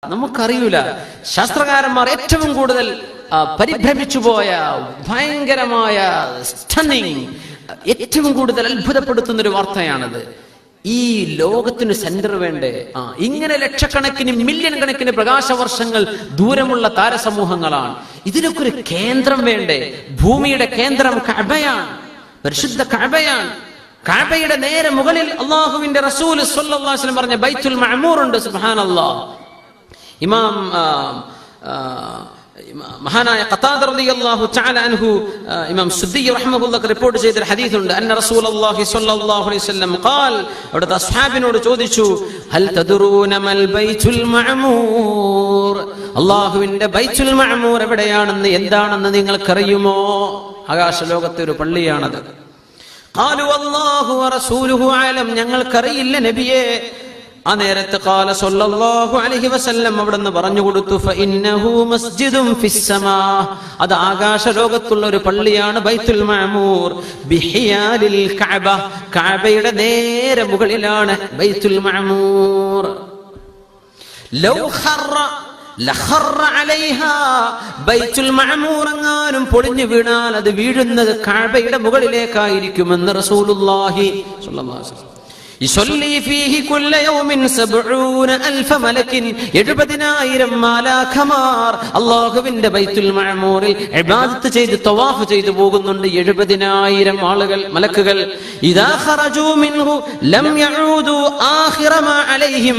നമുക്കറിയൂല. ശാസ്ത്രകാരന്മാർ ഏറ്റവും കൂടുതൽ പരിഭ്രമിച്ചു പോയ ഭയങ്കരമായ സ്റ്റണ്ണിങ്, ഏറ്റവും കൂടുതൽ അത്ഭുതപ്പെടുത്തുന്ന ഒരു വാർത്തയാണത്. ഈ ലോകത്തിന് സെന്റർ വേണ്ടേ? ഇങ്ങനെ ലക്ഷക്കണക്കിന് മില്യൺ കണക്കിന് പ്രകാശവർഷങ്ങൾ ദൂരമുള്ള താരസമൂഹങ്ങളാണ്. ഇതിനൊക്കെ ഒരു കേന്ദ്രം വേണ്ടേ? ഭൂമിയുടെ കേന്ദ്രം കഅബയാണ്, പരിശുദ്ധ കഅബയാണ്. കഅബയുടെ നേരെ മുകളിൽ അല്ലാഹുവിന്റെ റസൂൽ സ്വല്ലല്ലാഹു അലൈഹി വസല്ലം പറഞ്ഞ ബൈത്തുൽ മഅമൂർ ഉണ്ട്. സുബ്ഹാനല്ലാഹ്. മഹാനായ ഖതാദ റളിയല്ലാഹു തആല അൻഹു ഇമാം സുദ്ദി റഹ്മഹുല്ലാഹ് റിപ്പോർട്ട് ചെയ്ത ഹദീസ് ഉണ്ട്. അന്ന റസൂലുള്ളാഹി സ്വല്ലല്ലാഹു അലൈഹി വസല്ലം ഖാൽ, അവിടുത്തെ അസ്ഹാബിനോട് ചോദിച്ചു, ഹൽ തദ്റൂന മൽ ബൈത്തുൽ മഅമൂർ, അല്ലാഹുവിന്റെ ബൈത്തുൽ മഅമൂർ എവിടെയാണെന്ന്, എന്താണെന്ന് നിങ്ങൾക്കറിയുമോ? ആകാശലോകത്തെ ഒരു പള്ളിയാണത്. ഖാലു അല്ലാഹു വറസൂലുഹു അലം, ഞങ്ങൾക്കറിയില്ല നബിയേ. ആ നേരത്തെ ഖാല സ്വല്ലല്ലാഹു അലൈഹി വസല്ലം അവിടുന്ന് പറഞ്ഞു കൊടുത്തു, ഫഇന്നഹു മസ്ജിദുൻ ഫിസ്സമാ, അത് ആകാശലോകത്തുള്ള ഒരു പള്ളിയാണ് ബൈത്തുൽ മഅമൂർ. ബിഹിയാലിൽ കഅബ, കഅബയുടെ നേരെ മുകളിലാണ് ബൈത്തുൽ മഅമൂർ. ലൗ ഖറ ലഖറ അലൈഹാ, ബൈത്തുൽ മഅമൂർ എങ്ങാനും പൊളിഞ്ഞു വീണാൽ അത് വീഴുന്നത് കഅബയുടെ മുകളിലേക്കായിരിക്കുമെന്ന് റസൂലുള്ളാഹി സ്വല്ലല്ലാഹു അലൈഹി വസല്ലം. യുസല്ലി ഫീഹി കുല്ല യൗമിൻ 70,000 മലക്കിൻ, 70,000 മാലാഖമാർ അല്ലാഹുവിന്റെ ബൈത്തുൽ മഅമൂറിൽ ഇബാദത്ത് ചെയ്ത് തവാഫ് ചെയ്തു പോകുന്നുണ്ട്. 70,000 ആളുകൾ, മലക്കുകൾ. ഇദാ ഖറജൂ മിൻഹു ലം യഊദു ആഖിറ മാ അലൈഹിം,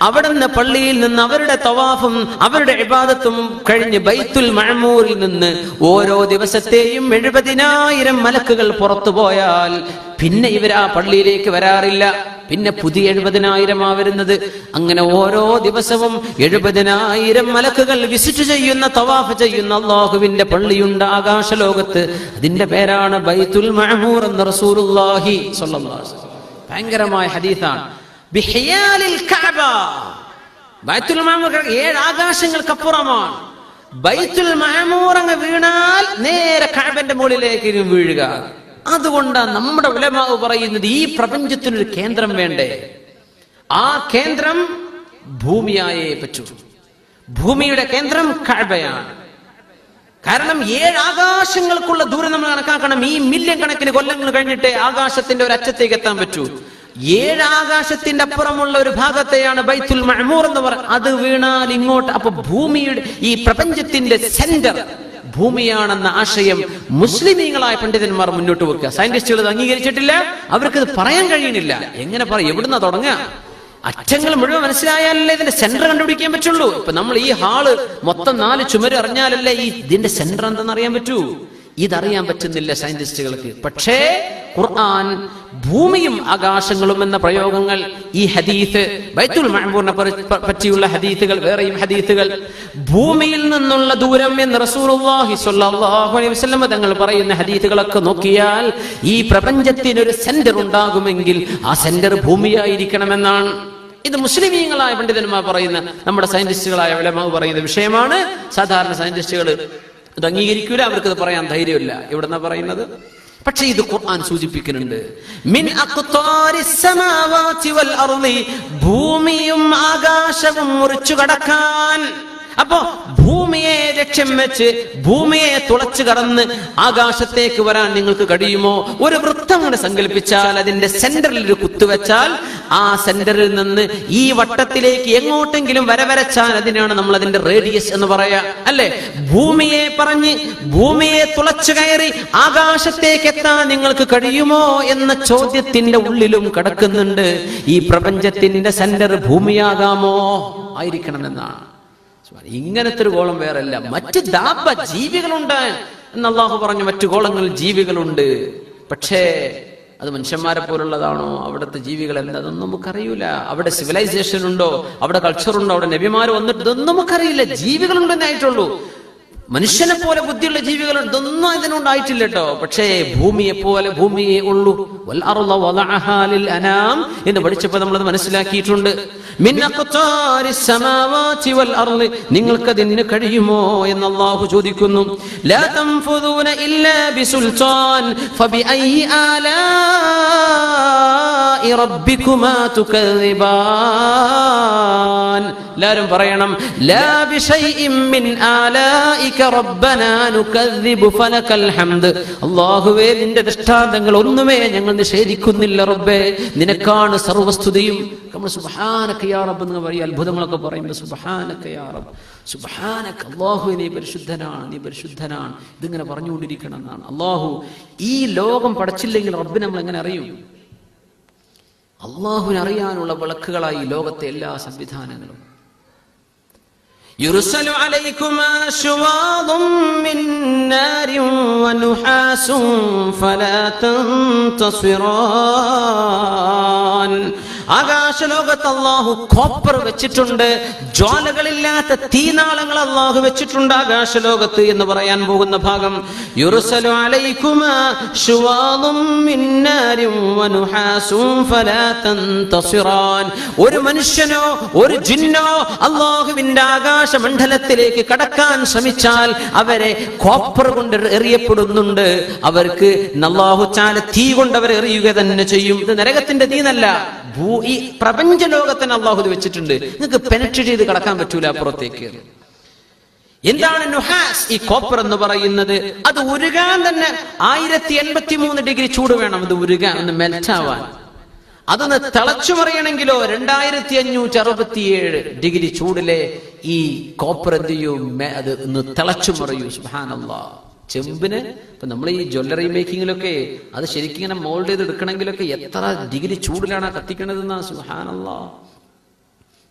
അവിടുന്ന് പള്ളിയിൽ നിന്ന് അവരുടെ തവാഫും അവരുടെ ഇബാദത്തും കഴിഞ്ഞ് ബൈത്തുൽ മഅമൂറിൽ നിന്ന് ഓരോ ദിവസത്തെയും 70,000 മലക്കുകൾ പുറത്തു പോയാൽ പിന്നെ ഇവർ ആ പള്ളിയിലേക്ക് വരാറില്ല. പിന്നെ പുതിയ 70,000 വരുന്നത്. അങ്ങനെ ഓരോ ദിവസവും 70,000 മലക്കുകൾ വിസിറ്റ് ചെയ്യുന്ന, തവാഫ് ചെയ്യുന്ന അല്ലാഹുവിന്റെ പള്ളിയുണ്ട് ആകാശലോകത്ത്. അതിന്റെ പേരാണ് ബൈത്തുൽ മഅമൂർ എന്ന് റസൂലുള്ളാഹി സ്വല്ലല്ലാഹു അലൈഹി വസല്ലം. ഭയങ്കരമായ ഹദീസാണ്. ബിഹിയാലിൽ കഅബ, ബൈത്തുൽ മഅമൂർ 7 ആകാശങ്ങൾക്കപ്പുറമാണ്. ബൈത്തുൽ മഅമൂർ അങ്ങ് വീണാൽ നേരെ കഅബന്റെ മുകളിലേക്ക് വീഴുക. അതുകൊണ്ടാണ് നമ്മുടെ ഉലമാ പറയുന്നത്, ഈ പ്രപഞ്ചത്തിനൊരു കേന്ദ്രം വേണ്ടേ? ആ കേന്ദ്രം ഭൂമിയായേ പറ്റൂ. ഭൂമിയുടെ കേന്ദ്രം കഅബയാണ്. കാരണം 7 ആകാശങ്ങൾക്കുള്ള ദൂരം നമ്മൾ കണക്കാക്കണം. ഈ മില്യൺ കണക്കിന് കൊല്ലങ്ങൾ കഴിഞ്ഞിട്ടേ ആകാശത്തിന്റെ ഒരു അറ്റത്തേക്ക് എത്താൻ പറ്റൂ. 7 ആകാശത്തിന്റെ അപ്പുറമുള്ള ഒരു ഭാഗത്തെയാണ് ബൈത്തുൽ മഅമൂർ എന്ന് പറയുന്നത്. അത് വീണാൽ ഇങ്ങോട്ട്, അപ്പൊ ഭൂമിയുടെ ഈ പ്രപഞ്ചത്തിന്റെ സെന്റർ ഭൂമിയാണെന്ന ആശയം മുസ്ലിമീങ്ങളായ പണ്ഡിതന്മാർ മുന്നോട്ട് വെക്കുക. സയന്റിസ്റ്റുകൾ അത് അംഗീകരിച്ചിട്ടില്ല, അവർക്കത് പറയാൻ കഴിയുന്നില്ല. എങ്ങനെ പറയും? എവിടുന്നാ തുടങ്ങുക? അറ്റങ്ങൾ മുഴുവൻ മനസ്സിലായാലല്ലേ ഇതിന്റെ സെന്റർ കണ്ടുപിടിക്കാൻ പറ്റുള്ളൂ. ഇപ്പൊ നമ്മൾ ഈ ഹാള് മൊത്തം 4 ചുമര് അറിഞ്ഞാലല്ലേ ഈ ഇതിന്റെ സെന്റർ എന്തെന്ന് അറിയാൻ പറ്റൂ. ഇതറിയാൻ പറ്റുന്നില്ല സയന്റിസ്റ്റുകൾക്ക്. പക്ഷേ ഖുർആൻ ഭൂമിയും ആകാശങ്ങളും എന്ന പ്രയോഗങ്ങൾ, ഈ ഹദീസ് ബൈത്തുൽ മഅമൂറിനെ പറ്റിയുള്ള ഹദീസുകൾ, വേറെയും ഹദീസുകൾ, ഭൂമിയിൽ നിന്നുള്ള ദൂരം എന്ന് റസൂലുള്ളാഹി സ്വല്ലല്ലാഹു അലൈഹി വസല്ലം തങ്ങൾ പറയുന്ന ഹദീസുകളൊക്കെ നോക്കിയാൽ ഈ പ്രപഞ്ചത്തിനൊരു സെന്റർ ഉണ്ടാകുമെങ്കിൽ ആ സെന്റർ ഭൂമിയായിരിക്കണമെന്നാണ്. ഇത് മുസ്ലിമീങ്ങളായ പണ്ഡിതന്മാർ പറയുന്ന, നമ്മുടെ സയന്റിസ്റ്റുകളായ ഉലമാ പറയുന്ന വിഷയമാണ്. സാധാരണ സയന്റിസ്റ്റുകൾ ഇത് അംഗീകരിക്കൂല, അവർക്കത് പറയാൻ ധൈര്യമില്ല. എവിടെന്നാ പറയുന്നത്? പക്ഷെ ഇത് ഖുർആൻ സൂചിപ്പിക്കുന്നുണ്ട്. മിൻ അഖ്താരിസ് സമാവാതി വൽ അർളി, ഭൂമിയും ആകാശവും മുറിച്ചു കടക്കാൻ. അപ്പോ ഭൂമിയെ ലക്ഷ്യം വെച്ച്, ഭൂമിയെ തുളച്ചു കടന്ന് ആകാശത്തേക്ക് വരാൻ നിങ്ങൾക്ക് കഴിയുമോ? ഒരു വൃത്തം അങ്ങനെ സങ്കല്പിച്ചാൽ അതിന്റെ സെന്ററിൽ ഒരു കുത്തുവെച്ചാൽ ആ സെന്ററിൽ നിന്ന് ഈ വട്ടത്തിലേക്ക് എങ്ങോട്ടെങ്കിലും വരച്ചാൽ അതിനാണ് നമ്മൾ അതിന്റെ റേഡിയസ് എന്ന് പറയാ, അല്ലെ? ഭൂമിയെ പറഞ്ഞ് ഭൂമിയെ തുളച്ചു കയറി ആകാശത്തേക്ക് എത്താൻ നിങ്ങൾക്ക് കഴിയുമോ എന്ന ചോദ്യത്തിന്റെ ഉള്ളിലും കിടക്കുന്നുണ്ട്. ഈ പ്രപഞ്ചത്തിന്റെ സെന്റർ ഭൂമിയാകാമോ? ആയിരിക്കണമെന്നാണ്. ഇങ്ങനത്തെ ഒരു ഗോളം വേറല്ല. മറ്റ് ദാബ ജീവികളുണ്ട് എന്ന് അല്ലാഹു പറഞ്ഞു. മറ്റു ഗോളങ്ങളിൽ ജീവികളുണ്ട്. പക്ഷേ അത് മനുഷ്യന്മാരെ പോലുള്ളതാണോ? അവിടുത്തെ ജീവികൾ എന്താണെന്ന് നമുക്കറിയൂല. അവിടെ സിവിലൈസേഷൻ ഉണ്ടോ, അവിടെ കൾച്ചർ ഉണ്ടോ, അവിടെ നബിമാർ വന്നിട്ട് ഇതൊന്നും നമുക്കറിയില്ല. ജീവികളുണ്ടെന്നേ ആയിട്ടുള്ളൂ. മനുഷ്യനെ പോലെ ബുദ്ധിയുള്ള ജീവികളുണ്ട്, ഇതൊന്നും ഇതിനുണ്ടായിട്ടില്ല കേട്ടോ. പക്ഷേ ഭൂമിയെ പോലെ ഭൂമിയെ ഉള്ളൂ. വൽ അർള വദഅഹാ ലിൽ അനാം എന്ന് പഠിച്ചപ്പോൾ നമ്മളത് മനസ്സിലാക്കിയിട്ടുണ്ട്. മിൻ അഖ്താരിസ് സമാവാതി വൽ അർളി, നിങ്ങൾക്കതിന് കഴിയുമോ എന്ന് അല്ലാഹു ചോദിക്കുന്നു. ലാ തൻഫുദൂന ഇല്ലാ ബിസുൽത്താൻ ഫബിഅയ്യി ആലാഇ റബ്ബികുമാ തുകദ്ദിബാൻ. എല്ലാവരും പറയണം, ലാ ബിശൈഇൻ മിൻ ആലാഇക റബ്ബനാ നുകദ്ദിബു ഫലകൽ ഹംദ്. അല്ലാഹുവേ, നിന്റെ ദൃഷ്ടാന്തങ്ങൾ ഒന്നുമേ ഞങ്ങൾ നിഷേധിക്കുന്നില്ല റബ്ബേ, നിനക്കാണ് സർവസ്തുതിയും. നമ്മൾ സുബ്ഹാനക യാ റബ്ബ് എന്ന് വലിയ അത്ഭുതങ്ങളൊക്കെ പറയുമ്പോൾ സുബ്ഹാനക യാ റബ്ബ്, സുബ്ഹാനക, അല്ലാഹു നീ പരിശുദ്ധനാണ്, നീ പരിശുദ്ധനാണ്, ഇതിങ്ങനെ പറഞ്ഞുകൊണ്ടിരിക്കണം എന്നാണ്. അല്ലാഹു ഈ ലോകം പടച്ചില്ലെങ്കിൽ റബ്ബിനെ നമ്മൾ എങ്ങനെ അറിയും? അല്ലാഹുവിനെ അറിയാനുള്ള വിളക്കുകളായി ലോകത്തെ എല്ലാ സംവിധാനങ്ങളും. യുർസലു അലൈകുമാ ശുവാദും മിൻ നാരിൻ വനുഹാസും ഫലാ തൻതസിറാൻ. ആകാശലോകത്ത് അല്ലാഹു കോപ്പർ വെച്ചിട്ടുണ്ട്, ജ്വാലകളില്ലാത്ത തീനാളങ്ങൾ അല്ലാഹു വെച്ചിട്ടുണ്ട് ആകാശലോകത്ത് എന്ന് പറയാൻ പോകുന്ന ഭാഗം. യുർസലു അലൈകുമാ ശുവാദും മിൻ നാരിൻ വനുഹാസും ഫലാ തൻതസിറാൻ. ഒരു മനുഷ്യനോ ഒരു ജിന്നോ അല്ലാഹുവിന്റെ ആകാശമണ്ഡലത്തിലേക്ക് കടക്കാൻ ശ്രമിച്ചാൽ അവരെ കോപ്പർ കൊണ്ട് എറിയപ്പെടുന്നുണ്ട്. അവർക്ക് അല്ലാഹു തആല തീ കൊണ്ട് അവരെ എറിയുക തന്നെ ചെയ്യും. ഇത് നരകത്തിന്റെ തീനല്ല, ഈ പ്രപഞ്ച ലോകത്തിന് അല്ലാഹു വെച്ചിട്ടുണ്ട്. നിങ്ങൾക്ക് പെനട്രേറ്റ് ചെയ്ത് കടക്കാൻ പറ്റൂല അപ്പുറത്തേക്ക്. എന്താണ് നുഹാസ്? ഈ കോപ്പർ എന്ന് പറയുന്നത് അത് ഉരുകാൻ തന്നെ 1083 ഡിഗ്രി ചൂട് വേണം. ഇത് ഉരുകാൻ, ഒന്ന് മെൽറ്റ് ആവാൻ. അതൊന്ന് തിളച്ചു മറിയണമെങ്കിലോ 2567 ഡിഗ്രി ചൂടിലെ ഈ കോപ്പർ എന്ത് ചെയ്യും? അത് ഒന്ന് തിളച്ചു മറിയൂ. സുബ്ഹാനല്ലാഹ്. ചെമ്പിന് ഇപ്പൊ നമ്മൾ ഈ ജ്വല്ലറി മേക്കിങ്ങിലൊക്കെ അത് ശരിക്കും ഇങ്ങനെ മോൾഡ് ചെയ്ത് എടുക്കണമെങ്കിലൊക്കെ എത്ര ഡിഗ്രി ചൂടിലാണ് കത്തിക്കണതെന്നാ. സുബ്ഹാനല്ലാഹ്.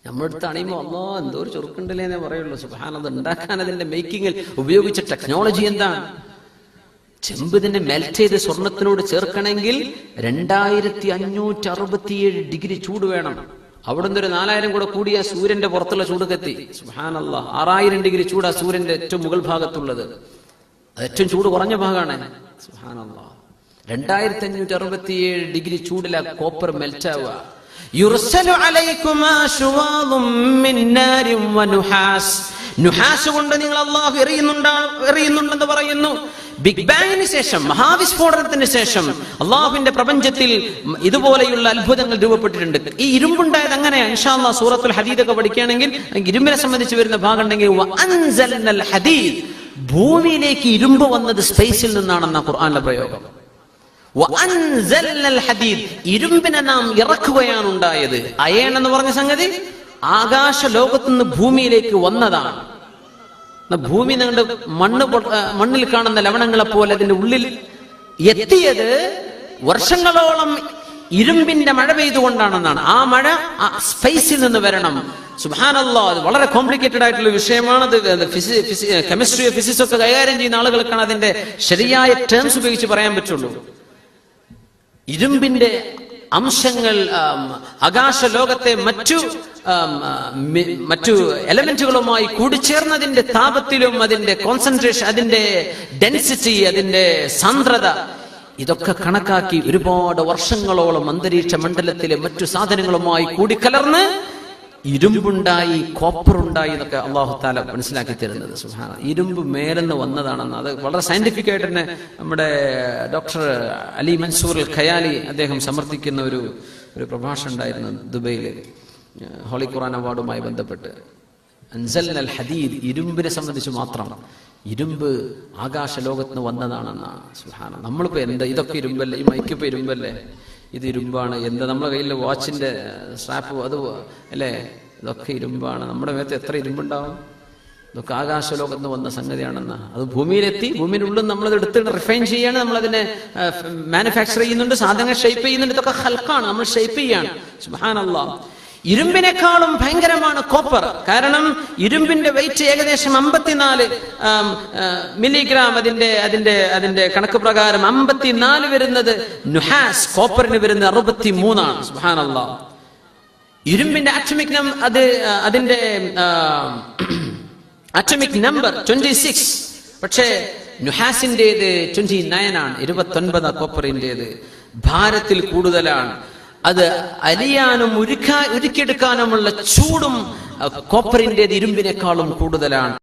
നമ്മളെടുത്ത് അണിയുമ്പോ അല്ലാ എന്തോ ഒരു ചുരുക്കുണ്ടല്ലേ എന്നേ പറയുള്ളൂ. സുബ്ഹാനല്ലാഹ്. ഉണ്ടാക്കാൻ അതിന്റെ മേക്കിങ്ങിൽ ഉപയോഗിച്ച ടെക്നോളജി എന്താണ്? ചെമ്പ് തന്നെ മെൽറ്റ് ചെയ്ത് സ്വർണത്തിനോട് ചേർക്കണമെങ്കിൽ 2567 ഡിഗ്രി ചൂട് വേണം. അവിടുന്ന് ഒരു 4000 കൂടെ കൂടിയ സൂര്യന്റെ പുറത്തുള്ള ചൂട് കത്തി. സുബ്ഹാനല്ലാഹ്. 6000 ഡിഗ്രി ചൂടാ സൂര്യന്റെ ഏറ്റവും മുകൾ ഭാഗത്തുള്ളത്. അത് ഏറ്റവും ചൂട് കുറഞ്ഞ ഭാഗമാണ്. സുബ്ഹാനല്ലാഹ്. 2567 ഡിഗ്രി ചൂടിലാ കോപ്പർ മെൽറ്റ് ആവുക. യുർസലു അലൈകുമാ ശുവാദും മിൻ നാരിൻ വനുഹാസ്. നുഹാസ് കൊണ്ട് നിങ്ങൾ അല്ലാഹു എറിയുന്നുണ്ടെന്ന് പറയുന്നു. ബിഗ് ബാങ്ങിന് ശേഷം, മഹാവിസ്ഫോടനത്തിന് ശേഷം അള്ളാഹുവിന്റെ പ്രപഞ്ചത്തിൽ ഇതുപോലെയുള്ള അത്ഭുതങ്ങൾ രൂപപ്പെട്ടിട്ടുണ്ട്. ഈ ഇരുമ്പുണ്ടായത് അങ്ങനെ ഇൻഷാ അല്ലാഹ് സൂറത്തുൽ ഹദീദ് ഒക്കെ പഠിക്കുകയാണെങ്കിൽ ഇരുമ്പിനെ സംബന്ധിച്ച് വരുന്ന ഭാഗം ഉണ്ടെങ്കിൽ വഅൻസൽനൽ ഹദീദ്, ഭൂമിയിലേക്ക് ഇരുമ്പ് വന്നത് സ്പേസിൽ നിന്നാണെന്ന ഖുർആനിലെ പ്രയോഗം. വഅൻസൽനൽ ഹദീദ്, ഇരുമ്പിനെ നാം ഇറക്കുകയാണ് ഉണ്ടായത്. അയേൺ എന്ന് പറഞ്ഞ സംഗതി ആകാശ ലോകത്തുനിന്ന് ഭൂമിയിലേക്ക് വന്നതാണ്. ഭൂമി നിങ്ങളുടെ മണ്ണിൽ കാണുന്ന ലവണങ്ങളെ പോലെ അതിന്റെ ഉള്ളിൽ എത്തിയത് വർഷങ്ങളോളം ഇരുമ്പിന്റെ മഴ പെയ്തുകൊണ്ടാണെന്നാണ്. ആ മഴ സ്പേസിൽ നിന്ന് വരണം. സുബ്ഹാനല്ലാഹ്. അത് വളരെ കോംപ്ലിക്കേറ്റഡ് ആയിട്ടുള്ള വിഷയമാണ്. കെമിസ്ട്രിയോ ഫിസിക്സോ ഒക്കെ കൈകാര്യം ചെയ്യുന്ന ആളുകൾക്കാണ് അതിന്റെ ശരിയായ ടേംസ് ഉപയോഗിച്ച് പറയാൻ പറ്റുള്ളൂ. ഇരുമ്പിന്റെ അംശങ്ങൾ ആകാശ ലോകത്തെ മറ്റു എലമെന്റുകളുമായി കൂടിച്ചേർന്നതിന്റെ താപത്തിലും അതിന്റെ കോൺസെൻട്രേഷൻ, അതിന്റെ ഡെൻസിറ്റി, അതിന്റെ സാന്ദ്രത, ഇതൊക്കെ കണക്കാക്കി ഒരുപാട് വർഷങ്ങളോളം അന്തരീക്ഷ മണ്ഡലത്തിലെ മറ്റു സാധനങ്ങളുമായി കൂടിക്കലർന്ന് ഇരുമ്പുണ്ടായി, കോപ്പറുണ്ടായി എന്നൊക്കെ അല്ലാഹു തആല മനസ്സിലാക്കി തരുന്നത്. സുബ്ഹാനല്ലാഹ്. ഇരുമ്പ് മേലെന്ന് വന്നതാണെന്ന് അത് വളരെ സയന്റിഫിക് ആയിട്ട് തന്നെ നമ്മുടെ ഡോക്ടർ അലി മൻസൂർ അൽ ഖയാലി അദ്ദേഹം സമർത്ഥിക്കുന്ന ഒരു പ്രഭാഷണം ഉണ്ടായിരുന്നു ദുബൈയില്, ഹോളി ഖുർആൻ അവാർഡുമായി ബന്ധപ്പെട്ട്. അൻസൽനൽ ഹദീദ്, ഇരുമ്പിനെ സംബന്ധിച്ച് മാത്രം. ഇരുമ്പ് ആകാശ ലോകത്ത് നിന്ന് വന്നതാണെന്നാണ്. സുബ്ഹാനല്ലാഹ്. നമ്മളിപ്പോ എന്താ ഇതൊക്കെ ഇരുമ്പല്ലേ, ഈ മൈക്കിപ്പോ ഇരുമ്പല്ലേ, ഇത് ഇരുമ്പാണ്, എന്താ നമ്മളെ കയ്യിലെ വാച്ചിന്റെ സ്ട്രാപ്പ് അത് അല്ലേ, ഇതൊക്കെ ഇരുമ്പാണ്. നമ്മുടെ മേത്ത് എത്ര ഇരുമ്പുണ്ടാവും? ഇതൊക്കെ ആകാശ ലോകത്ത് നിന്ന് വന്ന സംഗതിയാണെന്ന്. അത് ഭൂമിയിലെത്തി, ഭൂമിയുടെ ഉള്ളിൽ നമ്മളത് എടുത്ത് റിഫൈൻ ചെയ്യാണ്, നമ്മളതിനെ മാനുഫാക്ചർ ചെയ്യുന്നുണ്ട്, സാധനങ്ങൾ ഷേപ്പ് ചെയ്യുന്നുണ്ട്. ഇതൊക്കെ ഹൽക്കാണ്, നമ്മൾ ഷേപ്പ് ചെയ്യാണ്. സുബ്ഹാനല്ലാഹ്. ഇരുമ്പിനേക്കാളും ഭയങ്കരമാണ് കോപ്പർ. കാരണം ഇരുമ്പിന്റെ വെയിറ്റ് ഏകദേശം 54 മില്ലിഗ്രാം. അതിന്റെ കണക്ക് പ്രകാരം 54 വരുന്നത് നുഹാസ്, കോപ്പറിന് വരുന്നത് 63 ആണ്. സുബ്ഹാനല്ലാഹ്. ഇരുമ്പിന്റെ അതിന്റെ അറ്റോമിക് നമ്പർ 26. പക്ഷേ നുഹാസിന്റേത് 29 ആണ്, 29 കോപ്പറിന്റേത്. ഭാരത്തിൽ കൂടുതലാണ്. അത് അലിയാനും ഉരുക്കിയെടുക്കാനുമുള്ള ചൂടും കോപ്പറിന്റെ ഇരുമ്പിനേക്കാളും കൂടുതലാണ്.